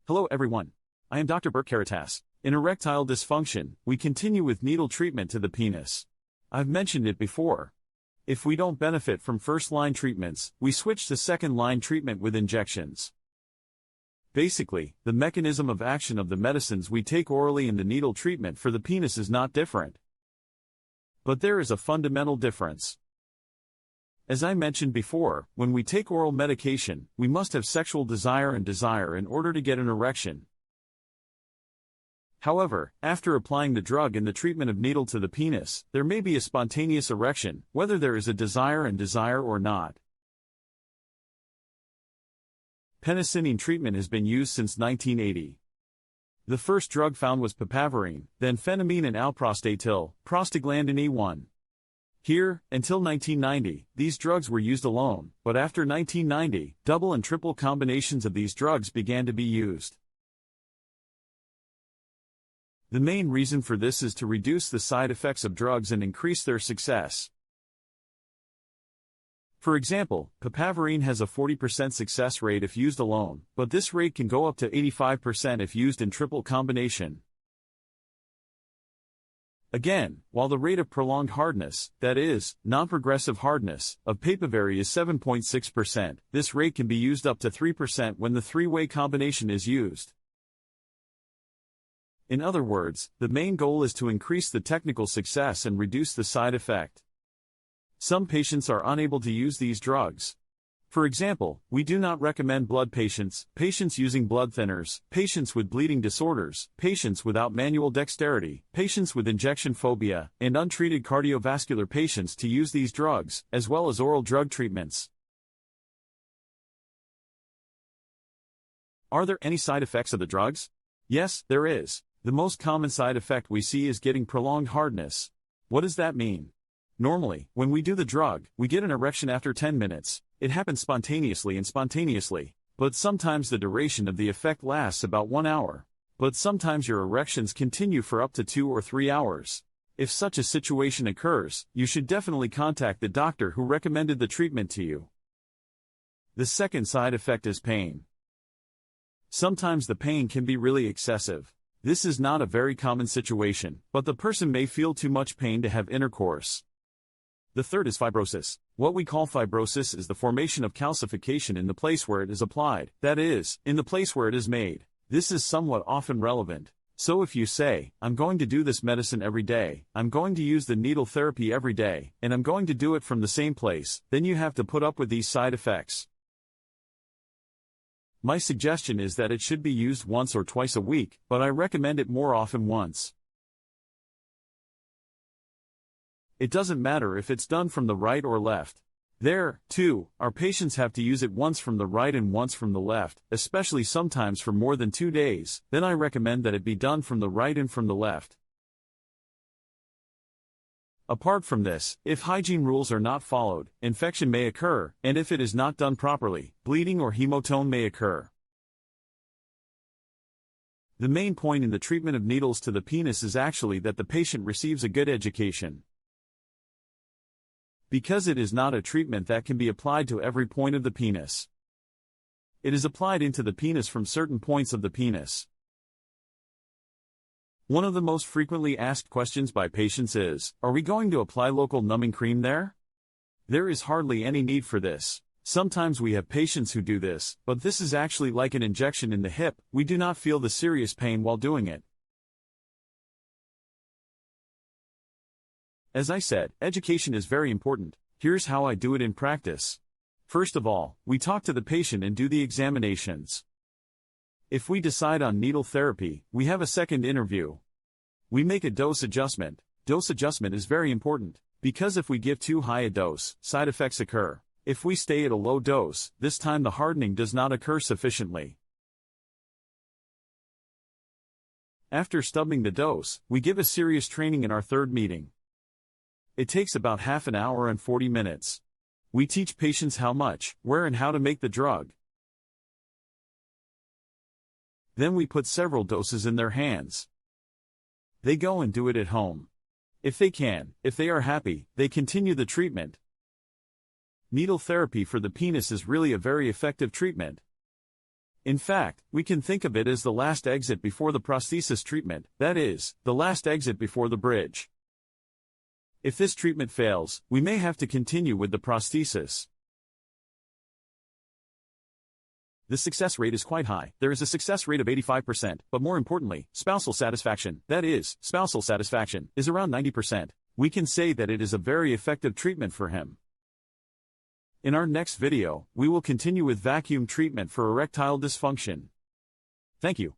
Hello everyone. I am Dr. Berkkkaratas. In erectile dysfunction, we continue with needle treatment to the penis. I've mentioned it before. If we don't benefit from first-line treatments, we switch to second-line treatment with injections. Basically, the mechanism of action of the medicines we take orally in the needle treatment for the penis is not different. But there is a fundamental difference. As I mentioned before, when we take oral medication, we must have sexual desire in order to get an erection. However, after applying the drug in the treatment of needle to the penis, there may be a spontaneous erection, whether there is a desire or not. Penicillin treatment has been used since 1980. The first drug found was papaverine, then phenamine and alprostadil, prostaglandin E1. Here, until 1990, these drugs were used alone, but after 1990, double and triple combinations of these drugs began to be used. The main reason for this is to reduce the side effects of drugs and increase their success. For example, papaverine has a 40% success rate if used alone, but this rate can go up to 85% if used in triple combination. Again, while the rate of prolonged hardness, that is, non-progressive hardness, of papaverine is 7.6%, this rate can be used up to 3% when the three-way combination is used. In other words, the main goal is to increase the technical success and reduce the side effect. Some patients are unable to use these drugs. For example, we do not recommend blood patients, patients using blood thinners, patients with bleeding disorders, patients without manual dexterity, patients with injection phobia, and untreated cardiovascular patients to use these drugs, as well as oral drug treatments. Are there any side effects of the drugs? Yes, there is. The most common side effect we see is getting prolonged hardness. What does that mean? Normally, when we do the drug, we get an erection after 10 minutes. It happens spontaneously, but sometimes the duration of the effect lasts about 1 hour. But sometimes your erections continue for up to 2 or 3 hours. If such a situation occurs, you should definitely contact the doctor who recommended the treatment to you. The second side effect is pain. Sometimes the pain can be really excessive. This is not a very common situation, but the person may feel too much pain to have intercourse. The third is fibrosis. What we call fibrosis is the formation of calcification in the place where it is applied, that is, in the place where it is made. This is somewhat often relevant. So if you say, I'm going to do this medicine every day, I'm going to use the needle therapy every day, and I'm going to do it from the same place, then you have to put up with these side effects. My suggestion is that it should be used once or twice a week, but I recommend it more often once. It doesn't matter if it's done from the right or left. There, too, our patients have to use it once from the right and once from the left, especially sometimes for more than 2 days, then I recommend that it be done from the right and from the left. Apart from this, if hygiene rules are not followed, infection may occur, and if it is not done properly, bleeding or hematoma may occur. The main point in the treatment of needles to the penis is actually that the patient receives a good education. Because it is not a treatment that can be applied to every point of the penis. It is applied into the penis from certain points of the penis. One of the most frequently asked questions by patients is, are we going to apply local numbing cream there? There is hardly any need for this. Sometimes we have patients who do this, but this is actually like an injection in the hip. We do not feel the serious pain while doing it. As I said, education is very important. Here's how I do it in practice. First of all, we talk to the patient and do the examinations. If we decide on needle therapy, we have a second interview. We make a dose adjustment. Dose adjustment is very important, because if we give too high a dose, side effects occur. If we stay at a low dose, this time the hardening does not occur sufficiently. After stubbing the dose, we give a serious training in our third meeting. It takes about half an hour and 40 minutes. We teach patients how much, where and how to make the drug. Then we put several doses in their hands. They go and do it at home. If they are happy, they continue the treatment. Needle therapy for the penis is really a very effective treatment. In fact, we can think of it as the last exit before the prosthesis treatment, that is, the last exit before the bridge. If this treatment fails, we may have to continue with the prosthesis. The success rate is quite high. There is a success rate of 85%, but more importantly, spousal satisfaction, that is, spousal satisfaction, is around 90%. We can say that it is a very effective treatment for him. In our next video, we will continue with vacuum treatment for erectile dysfunction. Thank you.